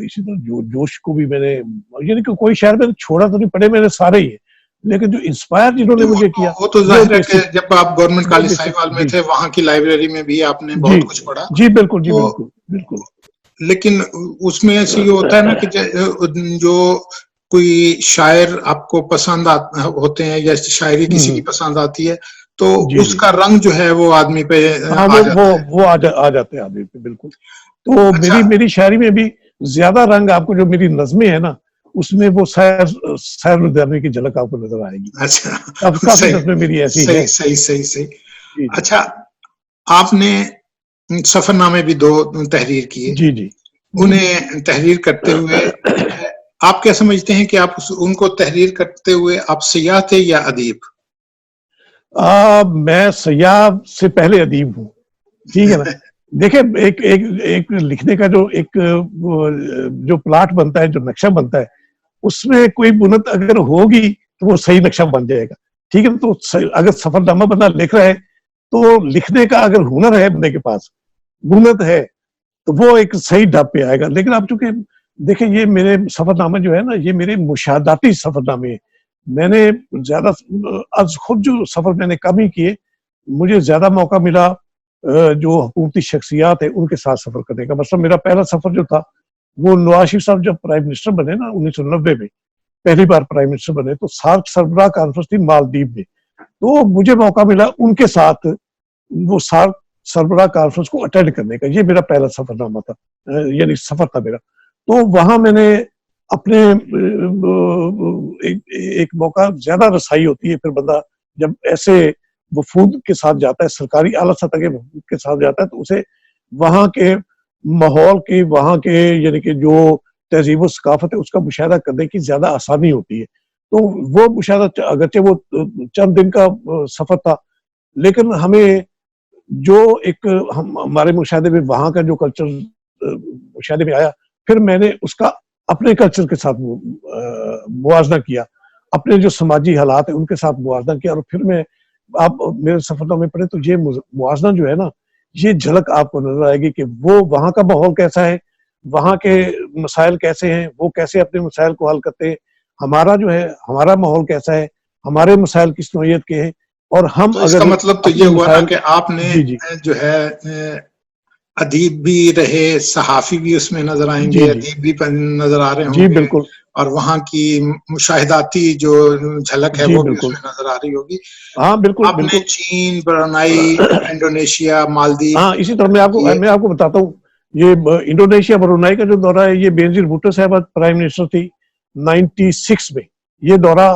इसी तरह जोश को भी मैंने, यानी कि कोई शायर मैंने छोड़ा तो नहीं, पढ़े मैंने सारे ही है, लेकिन जो इंस्पायर जिन्होंने मुझे किया वो तो वो जाहिर है कि बेसिक, जब आप गवर्नमेंट वो कॉलेज बेसिक। साहिवाल में जी थे, वहां की लाइब्रेरी में भी आपने जी बहुत कुछ पढ़ा। जी, बिल्कुल जी, तो बिल्कुल बिल्कुल। लेकिन उसमें ऐसे ये होता है ना कि जो कोई शायर आपको पसंद होते हैं या शायरी किसी की हम्म। पसंद आती है, तो जी जी। उसका रंग जो है वो आदमी पे हाँ, आ जाता है। वो आ जाते हैं आदमी पे, बिल्कुल। तो अच्छा, मेरी शायरी में भी ज्यादा रंग आपको, जो मेरी नज़में है ना, उसमें वो सैर सैर उद्यानी की झलक आपको नजर आएगी। अच्छा। काफी सही नज़में मेरी ऐसी सही हैं। सही सही सही। जी जी अच्छा, आपने सफरनामे भी दो तहरीर किए। जी जी जी जी। उन्हें तहरीर करते हुए आप क्या समझते हैं कि आप उनको तहरीर करते हुए आप सयाह थे या अदीब? मैं सयाह से पहले अदीब हूँ, ठीक है ना। देखिए, एक एक एक लिखने का जो एक जो प्लाट बनता है, जो नक्शा बनता है, उसमें कोई बुनत अगर होगी तो वो सही नक्शा बन जाएगा, ठीक है। तो अगर सफरनामा बंदा लिख रहा है, तो लिखने का अगर हुनर है बंदे के पास, बुनत है, तो वो एक सही ढाब पे आएगा। लेकिन आप चूंकि देखिए, ये मेरे सफरनामे जो है ना, ये मेरे मुशाहदाती सफरनामे हैं। मैंने ज्यादा, आज खुद जो सफर मैंने कम ही किए, मुझे ज्यादा मौका मिला जो हुकूमती शख्सियात है उनके साथ सफर करने का। मतलब मेरा पहला सफर जो था, वो नवाज शरीफ साहब जब प्राइम मिनिस्टर बने ना 1990 में, पहली बार प्राइम मिनिस्टर बने, तो सार्क सरबराह कॉन्फ्रेंस थी मालदीव में। तो मुझे मौका मिला उनके साथ वो सार्क सरबराह कॉन्फ्रेंस को अटेंड करने का। ये मेरा पहला सफरनामा था, यानी सफर था मेरा। तो वहां मैंने अपने एक मौका, ज्यादा रसाई होती है फिर बंदा जब ऐसे वफूद के साथ जाता है, सरकारी आला सतह के वफूद के साथ जाता है, तो उसे वहां के माहौल की, वहां के यानी कि जो तहजीब सकाफत है, उसका मुशाहिदा करने की ज्यादा आसानी होती है। तो वो मुशाहिदा, अगरचे वो चंद दिन का सफर था, लेकिन हमें जो एक हमारे मुशाहिदे में वहां का जो कल्चर मुशाहिदे में आया, फिर मैंने उसका अपने कल्चर के साथ मुवाजना किया, अपने जो समाजी हालात है उनके साथ मुवाजना किया। और फिर मैं, आप मेरे सफरनामे में पढ़े तो ये मुवाजना जो है ना, ये झलक आपको नजर आएगी कि वो वहां का माहौल कैसा है, वहां के मसाइल कैसे हैं, वो कैसे अपने मसाइल को हल करते हैं, हमारा जो है, हमारा माहौल कैसा है, हमारे मसाइल किस नौयत के हैं, और हम तो इसका अगर मतलब तो ये अपने हुआ ना मसाइल। कि आपने जी जी जो है अदीब भी रहे, सहाफ़ी भी उसमें नज़र जी आएँगे, जी अदीब भी नज़र आ रहे जी, होंगे, बिल्कुल। और वहाँ की मुशाहिदाती जो झलक है जी, वो भी बिल्कुल। उसमें नज़र आ रही होगी। हाँ, बिल्कुल, आपने बिल्कुल। चीन, ब्रुनेई, इंडोनेशिया, मालदीव हाँ, इसी तरह किए। मैं आपको बताता हूँ, ये इंडोनेशिया, ब्रुनेई का जो दौरा है, ये बेनजीर भुट्टो साहब प्राइम मिनिस्टर थी 96 में। ये दौरा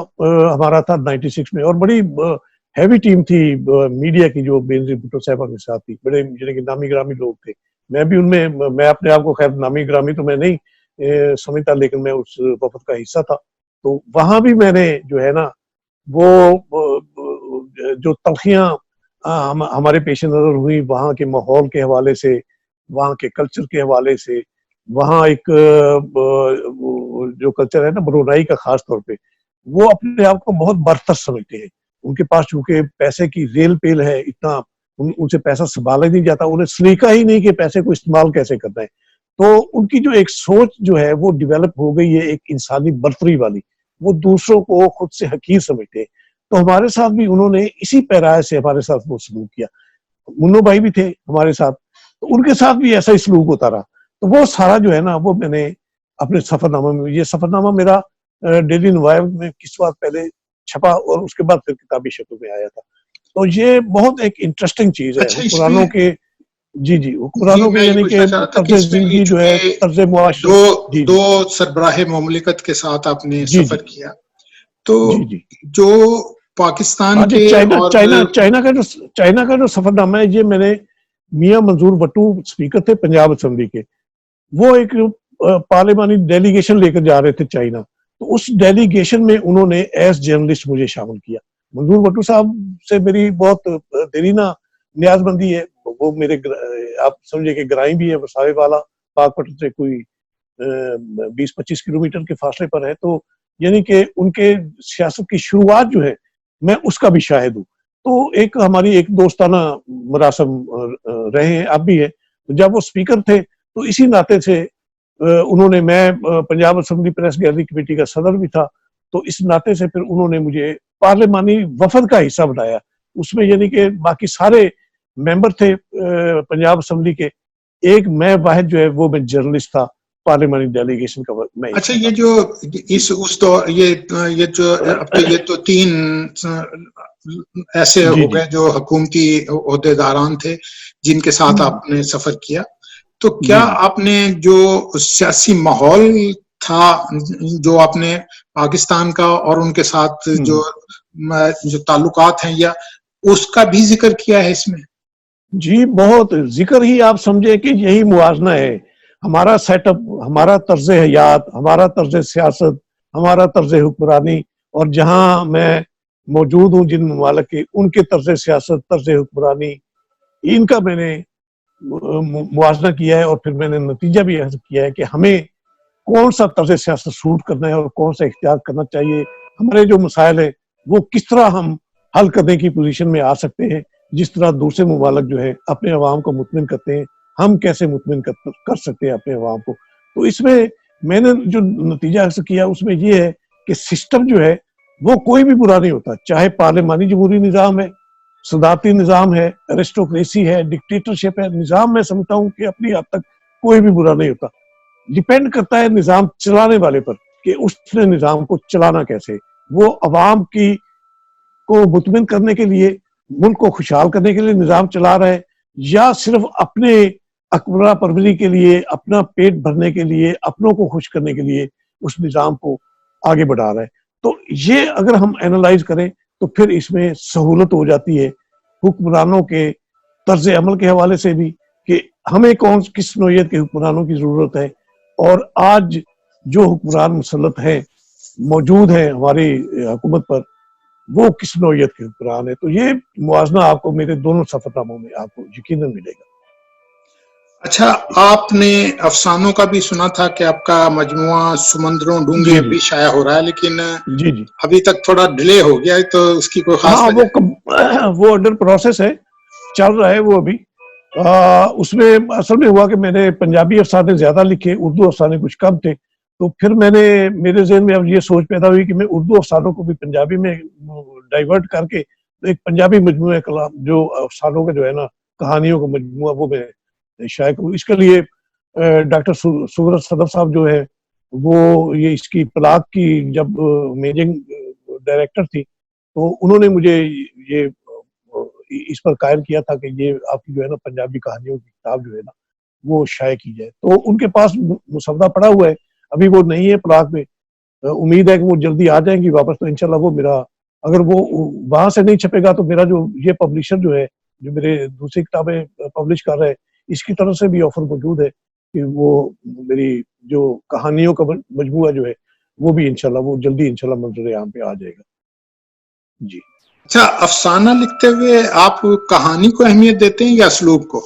हमारा था 96 में, और बड़ी हैवी टीम थी मीडिया की, जो बेनजीर भुट्टो साहब के साथ थी। बड़े यानी कि नामी गिरामी लोग थे। मैं भी उनमें, मैं अपने आप को खैर नामी गिरामी तो मैं नहीं समझता, लेकिन मैं उस वफद का हिस्सा था। तो वहां भी मैंने जो है ना, वो जो तलखियां हमारे पेश नजर हुई, वहाँ के माहौल के हवाले से, वहाँ के कल्चर के हवाले से। वहाँ एक जो कल्चर है ना ब्रुनेई का, खास तौर पे वो अपने आप को बहुत बरतर समझते हैं। उनके पास चूंकि पैसे की रेल पेल है, इतना उनसे पैसा संभाला ही नहीं जाता, उन्हें सलीका ही नहीं कि पैसे को इस्तेमाल कैसे करना है। तो उनकी जो एक सोच जो है वो डेवलप हो गई है, एक इंसानी बर्तरी वाली। वो दूसरों को खुद से हकीर समझते हैं। तो हमारे साथ भी उन्होंने इसी पैराए से हमारे साथ वो सलूक किया। मुन्नो भाई भी थे हमारे साथ, तो उनके साथ भी ऐसा ही सलूक होता रहा। तो वो सारा जो है ना, वो मैंने अपने सफरनामा में, ये सफरनामा मेरा डेली नवाब में किस बात पहले छपा, और उसके बाद फिर किताबी शक्ल में आया था। तो ये बहुत एक इंटरेस्टिंग चीज है अच्छा, हुक्मरानों इसमें के। जी जी, जी, हुक्मरानों मैं के ये यानी पूछना कि चाह रहा था कि तर्ज इसमें ये जिंदगी जो है, चूँकि तर्ज मुआशरत। 2 जी जी 2 सरबराह मुमलिकत के साथ आपने जी सफ़र जी किया, तो जी जी। जो पाकिस्तान हाँ जी, के चाइना और चाइना चाइना का जो सफरनामा है, ये मैंने, मियां मंजूर भट्टू स्पीकर थे पंजाब असेंबली के, वो एक पार्लिमानी डेलीगेशन लेकर जा रहे थे चाइना। तो उस डेलीगेशन में उन्होंने एज जर्नलिस्ट मुझे शामिल किया। मंजूर भट्टू साहब से मेरी बहुत देरीना न्याजबंदी है। वो मेरे आप समझे कि ग्राई भी है, वसावे वाला, पाकपट से कोई 20-25 किलोमीटर के फासले पर है। तो यानी कि उनके सियासत की शुरुआत जो है, मैं उसका भी शाहिद हूँ। तो एक हमारी एक दोस्ताना मरासम रहे हैं, अब भी है। तो जब वो स्पीकर थे तो इसी नाते से उन्होंने, मैं Punjab assembly press gallery committee का सदर भी था, तो इस नाते से फिर उन्होंने मुझे पार्लिमानी वफद का हिस्सा बनाया। उसमें यानी कि बाकी सारे मेंबर थे पंजाब असेंबली के, एक मैं वाहिद जो है वो मैं जर्नलिस्ट था, पार्लियामानी डेलीगेशन का मैं अच्छा, हिस्सा ये था। जो इस उस तो ये जो अब तो ये तो 3 ऐसे जी हो जी। गए जो हुकूमती ओहदेदारान थे जिनके साथ आपने सफर किया। तो क्या जी जी। आपने जो सियासी माहौल था जो आपने पाकिस्तान का और उनके साथ जो ताल्लुकात हैं, या उसका भी जिक्र किया है इसमें? जी, बहुत जिक्र ही आप समझे कि यही मुआजना है। हमारा सेटअप, हमारा तर्ज हयात, हमारा तर्ज सियासत, हमारा तर्ज हुक्मरानी, और जहाँ मैं मौजूद हूँ जिन ममालिक के, उनके तर्ज सियासत, तर्ज हुक्मरानी, इनका मैंने मुआजना किया है। और फिर मैंने नतीजा भी हासिल किया है कि हमें कौन सा तर्ज सियासत सूट करना है और कौन सा इख्तियार करना चाहिए। हमारे जो मसाइल है वो किस तरह हम हल करने की पोजीशन में आ सकते हैं, जिस तरह दूसरे ममालिक जो है अपने अवाम को मुतमिन करते हैं, हम कैसे मुतमिन कर सकते हैं अपने अवाम को। तो इसमें मैंने जो नतीजा हासिल किया उसमें ये है कि सिस्टम जो है वो कोई भी बुरा नहीं होता, चाहे पार्लिमानी जमहूरी निज़ाम है, सदाती निज़ाम है, एरिस्टोक्रेसी है, डिक्टेटरशिप है, निज़ाम मैं समझता हूँ कि अपनी हद तक कोई भी बुरा नहीं होता। डिपेंड करता है निज़ाम चलाने वाले पर कि उसने निज़ाम को चलाना कैसे। वो अवाम की को मुतमिन करने के लिए, मुल्क को खुशहाल करने के लिए निज़ाम चला रहा है, या सिर्फ अपने अकबरा परवरी के लिए, अपना पेट भरने के लिए, अपनों को खुश करने के लिए उस निज़ाम को आगे बढ़ा रहा है। तो ये अगर हम एनालाइज करें तो फिर इसमें सहूलत हो जाती है हुक्मरानों के तर्ज अमल के हवाले से भी, कि हमें कौन किस नौयत के हुक्मरानों की ज़रूरत है, और आज जो हुक्मरान मुसल्लत हैं, मौजूद हैं हमारी हुकूमत पर, वो किस नौयत के हुक्मरान है। तो ये मुआवजा आपको मेरे दोनों सफरनामों में आपको यकीनन मिलेगा। अच्छा, आपने अफसानों का भी सुना था कि आपका मजमुआ समंदरों जी डूंगे जी। भी शाया हो रहा है, लेकिन जी जी। अभी तक थोड़ा डिले हो गया है, तो उसकी कोई खास हाँ, वजह है? वो अंडर प्रोसेस है, चल रहा है वो अभी। उसमें असल में हुआ कि मैंने पंजाबी अफसाने ज्यादा लिखे, उर्दू अफसाने कुछ कम थे। तो फिर मेरे ज़हन में अब ये सोच पैदा हुई कि मैं उर्दू अफसानों को भी पंजाबी में डाइवर्ट करके तो एक पंजाबी मजमूआ कलाम, जो अफसानों का जो है ना, कहानियों का मजमूआ, वो मैं शायद करूँ। इसके लिए डॉक्टर सुब्रत सदफ साहब जो है, वो ये इसकी पलाक की जब मैनेजिंग डायरेक्टर थी, तो उन्होंने मुझे ये इस पर कायल किया था कि ये आपकी जो है ना पंजाबी कहानियों की किताब जो है ना वो शाये की जाए। तो उनके पास मुसवदा पड़ा हुआ है, अभी वो नहीं है पलाक में। उम्मीद है कि वो जल्दी आ जाएंगी वापस, तो इंशाल्लाह वो मेरा, अगर वो वहां से नहीं छपेगा तो मेरा जो ये पब्लिशर जो है, जो मेरे दूसरी किताबें पब्लिश कर रहे हैं, इसकी तरफ से भी ऑफर मौजूद है कि वो मेरी जो कहानियों का मजमूआ जो है वो भी इंशाल्लाह, वो जल्दी इंशाल्लाह मंजर आम पे आ जाएगा। जी। अच्छा, अफसाना लिखते हुए आप कहानी को अहमियत देते हैं या असलूब को?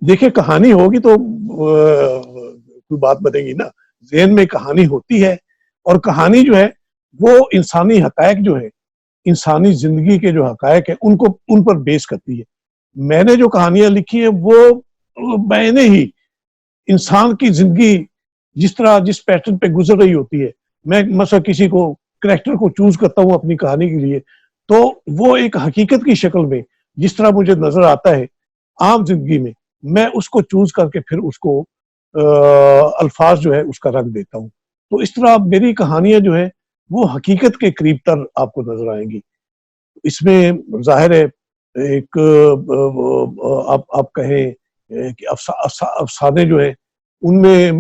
देखिए, कहानी होगी तो कोई बात बनेगी ना। ज़हन में कहानी होती है, और कहानी जो है वो इंसानी हकायक जो है, इंसानी जिंदगी के जो हकायक है उनको, उन पर बेस करती है। मैंने जो कहानियां लिखी है वो मैंने ही इंसान की जिंदगी जिस तरह जिस पैटर्न पे गुजर रही होती है, मैं मसला किसी को करेक्टर को चूज करता हूँ अपनी कहानी के लिए, तो वो एक हकीकत की शक्ल में जिस तरह मुझे नजर आता है आम जिंदगी में, मैं उसको चूज करके फिर उसको अल्फाज जो है उसका रंग देता हूँ। तो इस तरह मेरी कहानियां जो है वो हकीकत के करीब तर आपको नजर आएंगी। इसमें जाहिर है एक आप कहें कि अफसाने जो है उनमें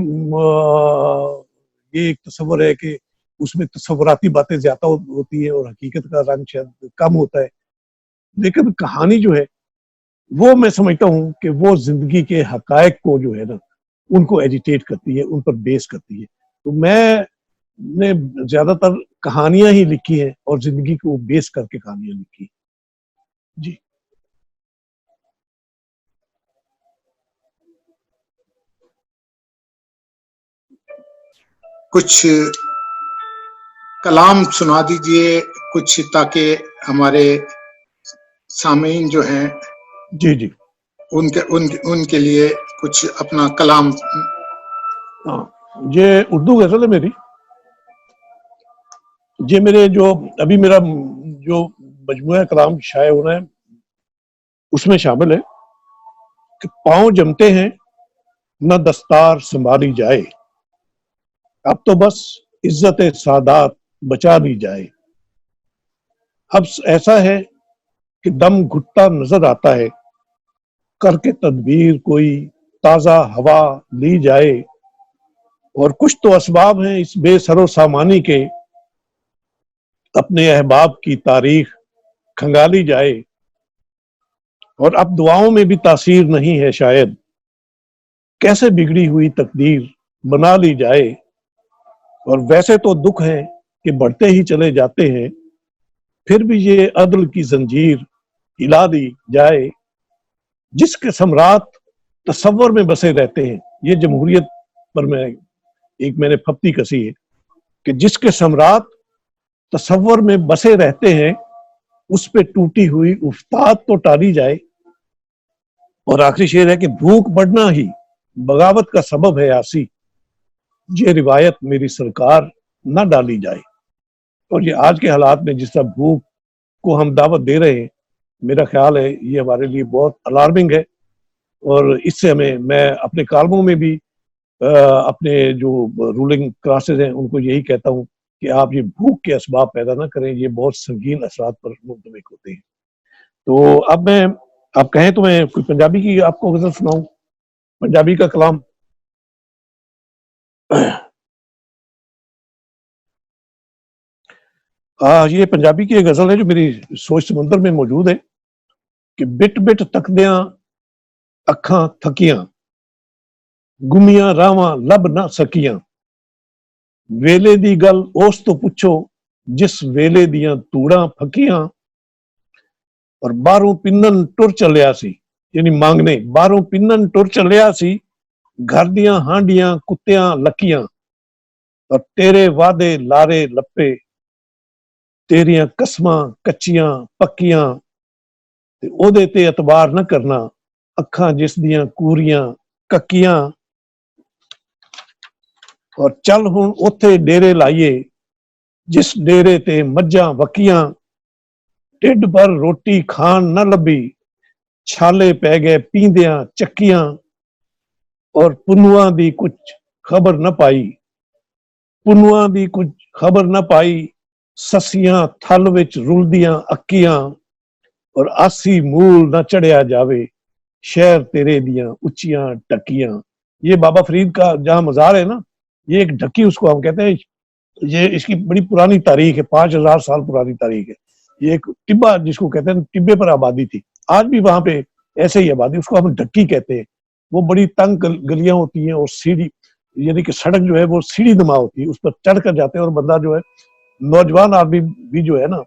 ये एक तस्वर है कि उसमें तस्वराती बातें ज्यादा होती है और हकीकत का रंग शायद कम होता है। लेकिन कहानी जो है वो मैं समझता हूँ कि वो जिंदगी के हकायक को जो है ना, उनको एजिटेट करती है, उन पर बेस करती है। तो मैंने ज्यादातर कहानियां ही लिखी हैं और जिंदगी को बेस करके कहानियां लिखी। जी। कुछ कलाम सुना दीजिए कुछ, ताकि हमारे सामीन जो हैं जी जी उनके लिए कुछ अपना कलाम। हाँ, ये उर्दू गजल है मेरी। ये मेरे जो अभी मेरा जो मजमूआ कलाम शाये होना है उसमें शामिल है कि पांव जमते हैं न दस्तार संभाली जाए, अब तो बस इज्जत सादात बचा ली जाए। अब ऐसा है कि दम घुटता नजर आता है, करके तदबीर कोई ताजा हवा ली जाए। और कुछ तो असबाब हैं इस बेसरो सामानी के, अपने अहबाब की तारीख खंगाली जाए। और अब दुआओं में भी तासीर नहीं है शायद, कैसे बिगड़ी हुई तकदीर बना ली जाए। और वैसे तो दुख है कि बढ़ते ही चले जाते हैं, फिर भी ये अदल की जंजीर हिला दी जाए। जिसके सम्राट तसव्वुर में बसे रहते हैं, ये जमहूरियत पर मैंने फप्ती कसी है कि जिसके सम्राट तसव्वुर में बसे रहते हैं, उस पे टूटी हुई उफ्ताद तो टाली जाए। और आखिरी शेर है कि भूख बढ़ना ही बगावत का सबब है आसी, ये रिवायत मेरी सरकार न डाली जाए। और ये आज के हालात में जिस तरह भूख को हम दावत दे रहे हैं, मेरा ख्याल है ये हमारे लिए बहुत अलार्मिंग है। और इससे मैं अपने कालमों में भी अपने जो रूलिंग क्लासेस हैं उनको यही कहता हूँ कि आप ये भूख के असबाब पैदा ना करें, ये बहुत संगीन असरात पर मुंतमिक होते हैं। तो अब आप कहें तो मैं कोई पंजाबी की आपको गजल सुनाऊं, पंजाबी का कलाम। ये पंजाबी की एक गजल है जो मेरी सोच समंदर में मौजूद है कि बिट बिट तकदियां अखां थकियां, गुमियां रावां लब ना सकियां, वेले दी गल उस तो पुछो जिस वेले दियां तूड़ां फकियां। और बाहरों पिन्नन टुर चलिया सी, यानी मांगने, बाहरों पिन्नन टुर चलिया सी, घर दियां हांडियां कुत्तियां लकियां। और तेरे वादे लारे लपे, तेरियां कसमां कच्चियां पक्कियां, ते ओदे ते एतबार न करना, अखां जिस दियां कूरियां कक्कियां। और चल हुण उत्थे डेरे लाइए, जिस डेरे ते मज्जां वकियां, ढिड भर रोटी खान न लभी, छाले पै गए पींदियां चक्कियां। और पुनुआ दी कुछ खबर न पाई, पुनुआ दी कुछ खबर न पाई, ससियां थल विच रुलदियां अक्कियां। और आसी मूल न चढ़िया जावे, शहर तेरे दियां उच्चियां टकियां। ये बाबा फरीद का जहां मजार है ना, ये एक ढक्की उसको हम कहते हैं। ये इसकी बड़ी पुरानी तारीख है, 5000 साल पुरानी तारीख है। ये एक टिब्बा जिसको कहते हैं, टिब्बे पर आबादी थी, आज भी वहां पे ऐसे ही आबादी, उसको हम ढक्की कहते हैं। वो बड़ी तंग गलियां होती हैं और सीढ़ी, यानी कि सड़क जो है वो सीढ़ी नुमा होती है, उस पर चढ़ कर जाते हैं। और बंदा जो है, नौजवान आदमी भी जो है ना,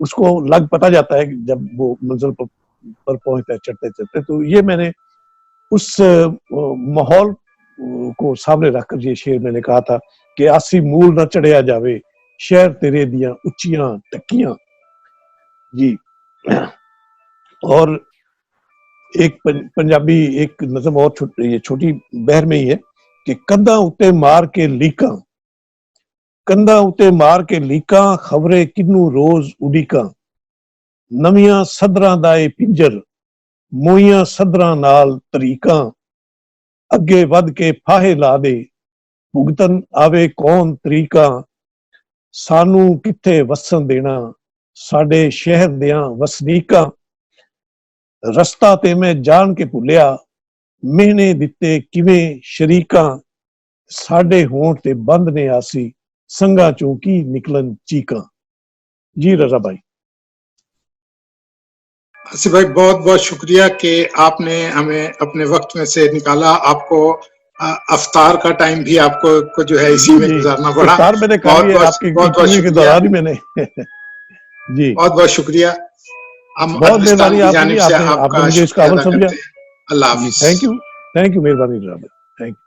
उसको लग पता जाता है जब वो मंजिल पर पहुंचता है चढ़ते चढ़ते। तो ये मैंने उस माहौल को सामने रखकर ये शेर मैंने कहा था कि आसी मूल न चढ़िया जावे, शहर तेरे दियां उच्चियां टक्कियां। जी। और एक पंजाबी एक नज़म और ये छोटी बहर में ही है कि कंधा उत्ते मार के लीका, कंधा उत्ते मार के लीका, खबरे किन्नू रोज उड़ीका। नवियां सदरां दा ए पिंजर, मोइयां सदरां नाल तरीका। अगे वध के फाहे ला दे, भुगतन आवे कौन तरीका। सानू किथे वसन देना, साडे शहर दियां वसनीका। रस्ता ते मैं जान के भुलिया, मेहने दिते किवें शरीका। साडे होंठ ते बंद ने आसी, संगा चों की निकलन चीका। जी रजा भाई। आसिफ भाई, बहुत बहुत शुक्रिया कि आपने हमें अपने वक्त में से निकाला। आपको अफ्तार का टाइम भी आपको जो है इसी में गुजारना पड़ा। अफ्तार मैंने कर लिया आपके इंटरव्यू के दौरान ही मैंने। जी बहुत बहुत शुक्रिया। हम बहुत मेहरबानी आपकी, आपने मुझे इस काबिल समझा। अल्लाह हाफिज। थैंक यू मेहरबानी। Thank you.